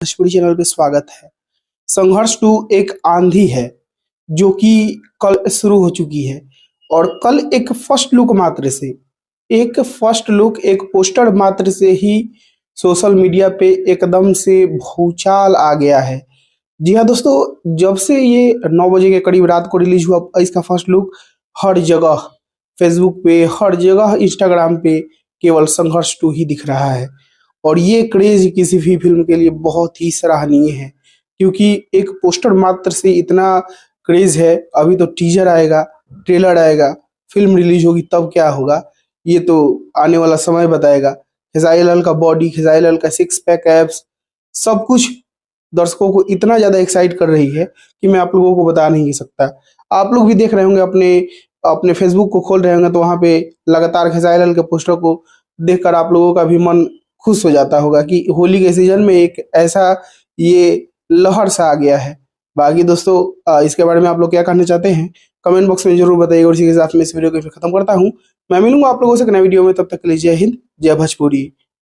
Bhojpuri channel पे स्वागत है। संघर्ष 2 एक आंधी है जो कि कल शुरू हो चुकी है और कल एक पोस्टर मात्र से ही सोशल मीडिया पे एकदम से भूचाल आ गया है। जी हाँ दोस्तों, जब से ये 9 बजे के करीब रात को रिलीज हुआ इसका फर्स्ट लुक हर जगह फेसबुक पे, हर जगह इंस्टाग्राम पे केवल संघर्ष 2 ही दिख रहा है। और ये क्रेज किसी भी फिल्म के लिए बहुत ही सराहनीय है क्योंकि एक पोस्टर मात्र से इतना क्रेज है। अभी तो टीजर आएगा, ट्रेलर आएगा, फिल्म रिलीज होगी तब क्या होगा ये तो आने वाला समय बताएगा। खेसारी लाल का बॉडी, खेसारी लाल का सिक्स पैक एब्स, सब कुछ दर्शकों को इतना ज्यादा एक्साइट कर रही है कि मैं आप लोगों को बता नहीं सकता। आप लोग भी देख रहे होंगे, अपने अपने फेसबुक को खोल रहे होंगे तो वहां पे लगातार खेसारी लाल के पोस्टर को देखकर आप लोगों का भी मन खुश हो जाता होगा कि होली के सीजन में एक ऐसा ये लहर सा आ गया है। बाकी दोस्तों, इसके बारे में आप लोग क्या कहना चाहते हैं कमेंट बॉक्स में जरूर बताइएगा। और इसी के साथ मैं इस वीडियो को फिर खत्म करता हूँ। मैं मिलूंगा आप लोगों से एक नए वीडियो में, तब तक के लिए जय हिंद, जय भोजपुरी।